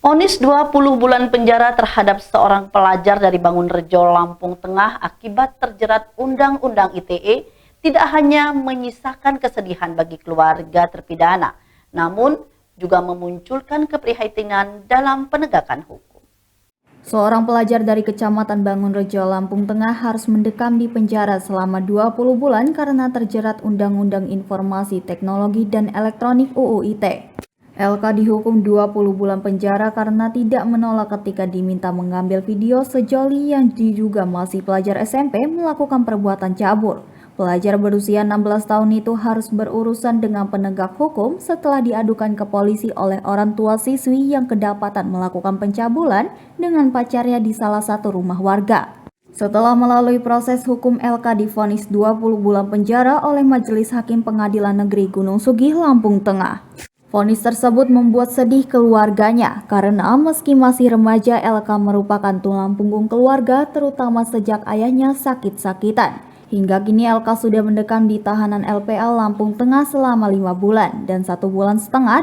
Vonis 20 bulan penjara terhadap seorang pelajar dari Bangunrejo, Lampung Tengah akibat terjerat Undang-Undang ITE tidak hanya menyisakan kesedihan bagi keluarga terpidana, namun juga memunculkan keprihatinan dalam penegakan hukum. Seorang pelajar dari Kecamatan Bangunrejo, Lampung Tengah harus mendekam di penjara selama 20 bulan karena terjerat Undang-Undang Informasi Teknologi dan Elektronik UU ITE. LK dihukum 20 bulan penjara karena tidak menolak ketika diminta mengambil video sejoli yang diduga masih pelajar SMP melakukan perbuatan cabul. Pelajar berusia 16 tahun itu harus berurusan dengan penegak hukum setelah diadukan ke polisi oleh orang tua siswi yang kedapatan melakukan pencabulan dengan pacarnya di salah satu rumah warga. Setelah melalui proses hukum, LK divonis 20 bulan penjara oleh Majelis Hakim Pengadilan Negeri Gunung Sugih, Lampung Tengah. Vonis tersebut membuat sedih keluarganya karena meski masih remaja, LK merupakan tulang punggung keluarga terutama sejak ayahnya sakit-sakitan. Hingga kini LK sudah mendekam di tahanan LPA Lampung Tengah selama 5 bulan dan 1,5 bulan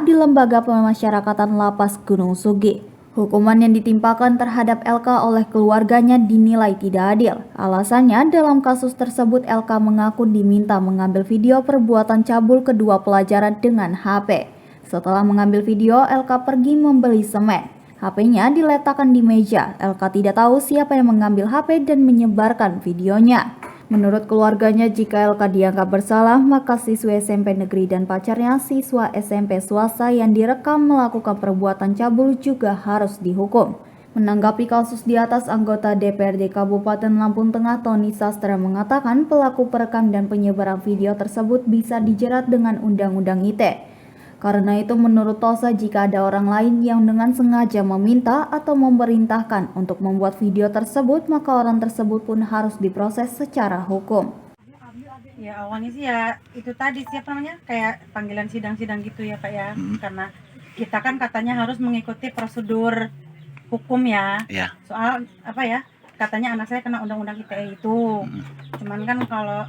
di Lembaga Pemasyarakatan Lapas Gunung Sugih. Hukuman yang ditimpakan terhadap LK oleh keluarganya dinilai tidak adil. Alasannya, dalam kasus tersebut LK mengaku diminta mengambil video perbuatan cabul kedua pelajaran dengan HP. Setelah mengambil video, LK pergi membeli semen. HP-nya diletakkan di meja. LK tidak tahu siapa yang mengambil HP dan menyebarkan videonya. Menurut keluarganya, jika LK dianggap bersalah, maka siswa SMP negeri dan pacarnya siswa SMP swasta yang direkam melakukan perbuatan cabul juga harus dihukum. Menanggapi kasus di atas, anggota DPRD Kabupaten Lampung Tengah Tony Sastra mengatakan pelaku perekam dan penyebaran video tersebut bisa dijerat dengan Undang-Undang ITE. Karena itu menurut Tosa, jika ada orang lain yang dengan sengaja meminta atau memerintahkan untuk membuat video tersebut, maka orang tersebut pun harus diproses secara hukum. Ya awalnya sih ya itu tadi siapa namanya kayak panggilan sidang-sidang gitu ya Pak ya. Karena kita kan katanya harus mengikuti prosedur hukum ya. Soal apa ya, katanya anak saya kena undang-undang ITE itu. Cuman kan kalau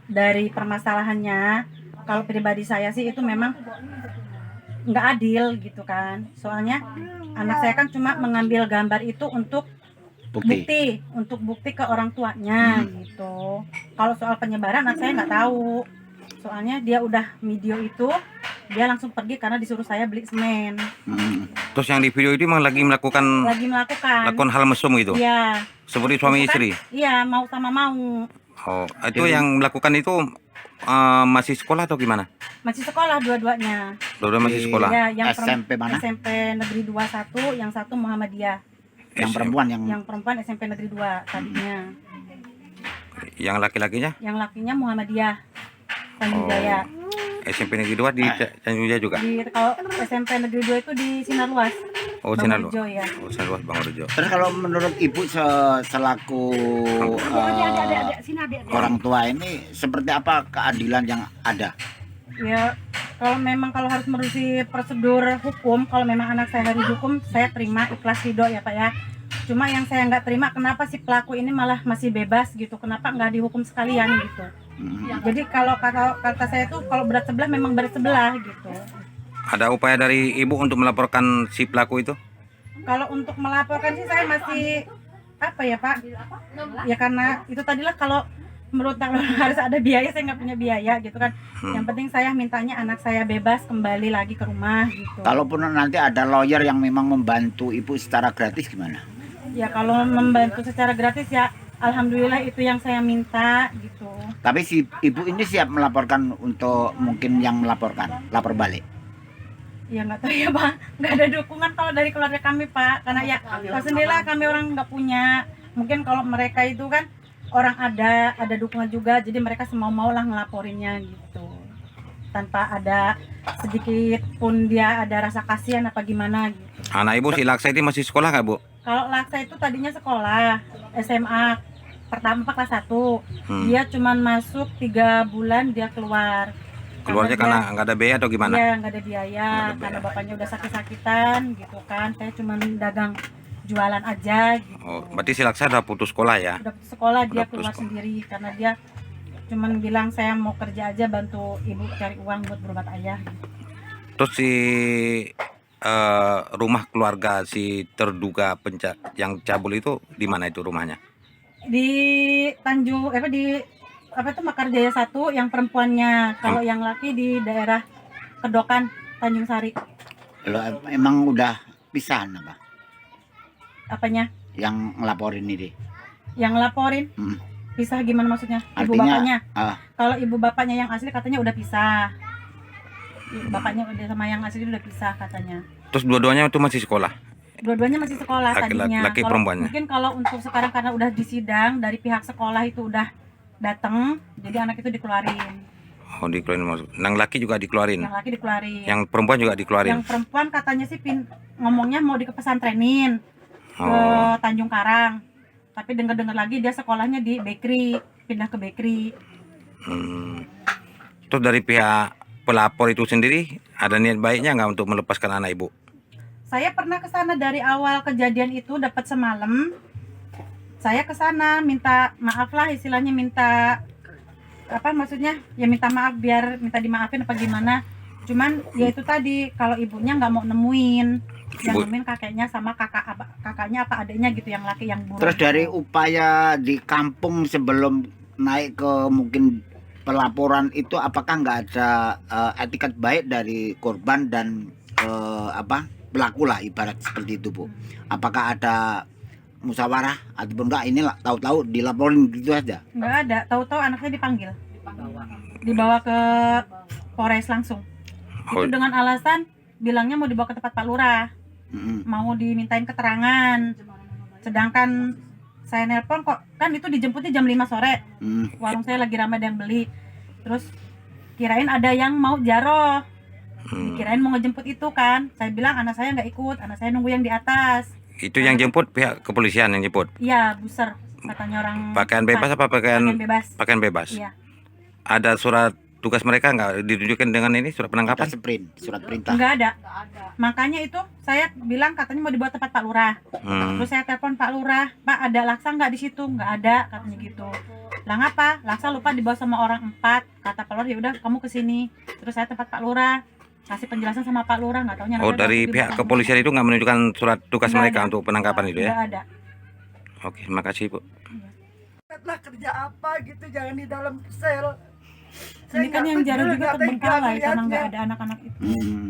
dari permasalahannya, kalau pribadi saya sih itu memang nggak adil gitu kan. Soalnya anak saya kan cuma mengambil gambar itu untuk bukti ke orang tuanya gitu. Kalau soal penyebaran anak saya nggak tahu. Soalnya dia udah video itu, dia langsung pergi karena disuruh saya beli semen. Terus yang di video itu memang lagi melakukan hal mesum itu? Iya. Seperti suami istri? Iya, mau sama mau. Oh, itu yang melakukan itu masih sekolah atau gimana? Masih sekolah dua-duanya. Dua-dua masih sekolah? Ya, yang SMP mana? SMP Negeri 21, yang satu Muhammadiyah. Yang perempuan Yang perempuan SMP Negeri 2 tadinya. Yang laki-lakinya? Yang lakinya Muhammadiyah Tanjung Jaya. SMP Negeri 2 di Tanjung Jaya juga? Kalau SMP Negeri 2 itu di Sinar Luas. Oh, Sinar Luas. Ya. Oh, Sinar Luas Bangunrejo. Terus kalau menurut Ibu selaku orang tua ini seperti apa keadilan yang ada? Ya, kalau harus merusi prosedur hukum, kalau memang anak saya harus dihukum, saya terima, ikhlas ridho ya Pak ya. Cuma yang saya nggak terima, kenapa si pelaku ini malah masih bebas gitu, kenapa nggak dihukum sekalian gitu. Jadi kalau kata saya tuh kalau berat sebelah memang berat sebelah gitu. Ada upaya dari Ibu untuk melaporkan si pelaku itu? Kalau untuk melaporkan sih saya masih apa ya Pak? Ya karena itu tadilah kalau menurut harus ada biaya, saya nggak punya biaya gitu kan. Yang penting saya mintanya anak saya bebas kembali lagi ke rumah gitu. Kalaupun nanti ada lawyer yang memang membantu Ibu secara gratis gimana? Ya kalau membantu secara gratis ya alhamdulillah itu yang saya minta gitu. Tapi si Ibu ini siap melaporkan untuk mungkin yang melaporkan, lapor balik? Ya nggak tahu ya Pak, nggak ada dukungan kalau dari keluarga kami Pak. Karena ya kalau sendirilah kami orang nggak punya. Mungkin kalau mereka itu kan orang ada dukungan juga, jadi mereka semau-mau lah ngelaporinnya gitu. Tanpa ada sedikit pun dia ada rasa kasihan apa gimana gitu. Anak Ibu si Laksa ini masih sekolah nggak Bu? Kalau Laksa itu tadinya sekolah SMA pertama kelas 1. Dia cuman masuk 3 bulan dia keluar. Keluarnya karena nggak ada biaya atau gimana? Iya, nggak ada biaya, karena bapaknya udah sakit-sakitan gitu kan. Saya cuman dagang jualan aja gitu. Oh, berarti si Laksa udah putus sekolah ya? Udah putus sekolah, dia Udah keluar putus sendiri karena dia cuman bilang saya mau kerja aja bantu ibu cari uang buat berobat ayah. Terus si rumah keluarga si terduga yang cabul itu di mana itu rumahnya? Di Tanjung di Mekarjaya 1 yang perempuannya, kalau yang laki di daerah Kedokan, Tanjung Sari. Kalau emang udah pisahan apa? Apanya? Yang ngelaporin ini. Yang ngelaporin? Pisah gimana maksudnya? Ibu bapaknya? Kalau ibu bapaknya yang asli katanya udah pisah. Bapaknya udah sama yang asli udah pisah katanya. Terus dua-duanya itu masih sekolah? Dua-duanya masih sekolah tadinya. Laki perempuannya? Mungkin kalau untuk sekarang karena udah disidang dari pihak sekolah itu udah datang, jadi anak itu dikeluarin. Oh, dikeluarin maksud. Yang laki juga dikeluarin? Yang laki dikeluarin. Yang perempuan juga dikeluarin? Yang perempuan katanya sih ngomongnya mau di pesantrenin ke Tanjung Karang. Tapi dengar-dengar lagi dia sekolahnya di bakery, pindah ke bakery. Terus dari pihak pelapor itu sendiri ada niat baiknya nggak untuk melepaskan anak ibu? Saya pernah ke sana dari awal kejadian itu, dapat semalam. Saya ke sana minta maaf lah, istilahnya minta maksudnya ya minta maaf, biar minta dimaafin apa gimana. Cuman ya itu tadi, kalau ibunya nggak mau nemuin, yang nemuin kakeknya sama kakaknya apa adiknya gitu, yang laki yang buruk. Terus dari upaya di kampung sebelum naik ke mungkin pelaporan itu, apakah nggak ada etikat baik dari korban dan pelaku lah, ibarat seperti itu Bu? Apakah ada musyawarah ataupun enggak, ini lah tahu-tahu dilaporin gitu aja? Nggak ada, tahu-tahu anaknya dipanggil, dibawa ke Polres langsung. Itu dengan alasan bilangnya mau dibawa ke tempat Pak Lurah, mau dimintain keterangan. Sedangkan saya nelpon kok, kan itu dijemputnya jam 5 sore. Warung saya lagi ramai yang beli. Terus kirain ada yang mau jaroh, kirain mau ngejemput itu kan. Saya bilang anak saya nggak ikut, anak saya nunggu yang di atas. Itu yang jemput pihak kepolisian yang jemput? Iya, buser katanya orang. Pakaian bebas apa pakaian bebas? Pakaian bebas. Iya. Ada surat tugas mereka nggak ditunjukkan dengan ini, surat penangkapan? Surat perintah? Nggak ada. Makanya itu saya bilang katanya mau dibawa tempat Pak Lurah. Terus saya telepon Pak Lurah, Pak ada laksa nggak di situ? Nggak ada katanya gitu. Lah ngapa? Laksa lupa dibawa sama orang 4. Kata Pak Lurah ya udah kamu kesini. Terus saya tempat Pak Lurah, kasih penjelasan sama Pak Lurah, nggak taunya. Oh, dari pihak kepolisian itu nggak menunjukkan surat tugas mereka untuk penangkapan itu ya? Nggak ada. Oke, terima kasih Bu. Lah kerja apa gitu, jangan di dalam sel. Ini kan yang jarak juga terbengkalai karena nggak ada anak-anak itu.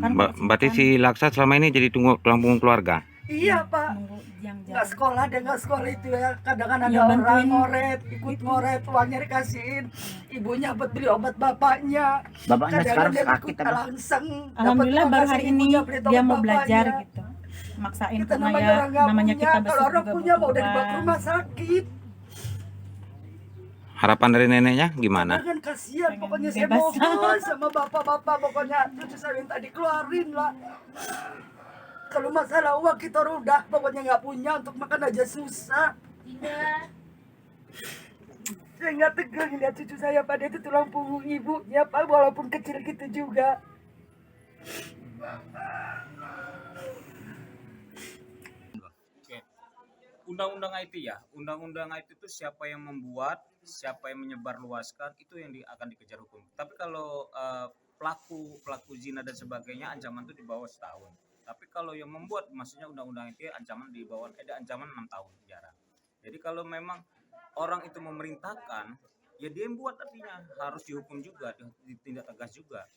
Kan Berarti si Laksa selama ini jadi tunggu keluarga? Iya Pak, nggak sekolah, dia nggak sekolah itu ya. Kadang-kadang ada orang ngoret, ikut ngoret, uangnya dikasihin. Ibunya buat beli obat bapaknya. Bapaknya sekarang dia sakit ikut apa? langsung. Alhamdulillah baru hari ini dia mau belajar gitu. Maksain karena ya namanya kita besok kalau orang juga punya mau udah dibawa ke butuh rumah sakit. Harapan dari neneknya gimana? Jangan kasihan, pokoknya saya mohon sama bapak-bapak, pokoknya cucu saya minta dikeluarin lah. Kalau masalah uang kita udah pokoknya nggak punya, untuk makan aja susah. Saya nggak tegang lihat cucu saya, pada itu tulang punggung ibunya Pak, walaupun kecil gitu juga. Undang-undang IT ya, undang-undang IT itu siapa yang membuat, siapa yang menyebarluaskan, itu yang akan dikejar hukum. Tapi kalau pelaku zina dan sebagainya, ancaman itu di bawah 1 tahun. Tapi kalau yang membuat, maksudnya undang-undang IT ancaman di bawah, ada ancaman 6 tahun penjara. Jadi kalau memang orang itu memerintahkan, ya dia yang buat, artinya harus dihukum juga, ditindak tegas juga.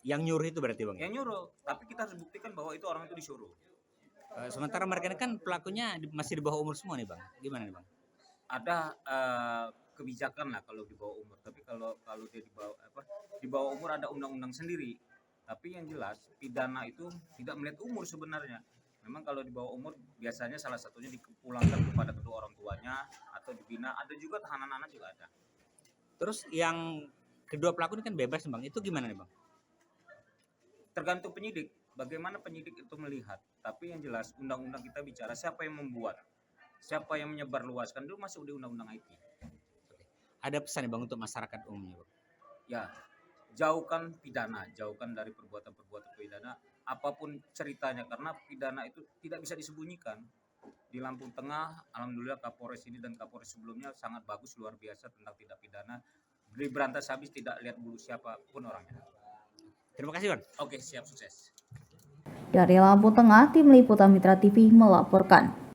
Yang nyuruh itu berarti Bang? Yang nyuruh, tapi kita harus buktikan bahwa itu orang itu disuruh. Sementara mereka ini kan pelakunya masih di bawah umur semua nih Bang. Gimana nih Bang? Ada kebijakan lah kalau di bawah umur, tapi kalau dia di bawah umur ada undang-undang sendiri. Tapi yang jelas pidana itu tidak melihat umur sebenarnya. Memang kalau di bawah umur biasanya salah satunya dipulangkan kepada kedua orang tuanya atau dibina. Ada juga tahanan anak juga ada. Terus yang kedua pelaku ini kan bebas Bang. Itu gimana nih Bang? Tergantung penyidik. Bagaimana penyidik itu melihat. Tapi yang jelas undang-undang kita bicara siapa yang membuat, siapa yang menyebarluaskan, dulu masuk di undang-undang IT. Ada pesan nih Bang untuk masyarakat umumnya Bang? Ya, jauhkan pidana, jauhkan dari perbuatan-perbuatan pidana, apapun ceritanya, karena pidana itu tidak bisa disembunyikan. Di Lampung Tengah, alhamdulillah Kapolres ini dan Kapolres sebelumnya sangat bagus, luar biasa tentang tindak pidana. Diberantas habis, tidak lihat bulu siapapun orangnya. Terima kasih Bang. Oke, siap, sukses. Dari Lampung Tengah, Tim Liputan Mitra TV melaporkan.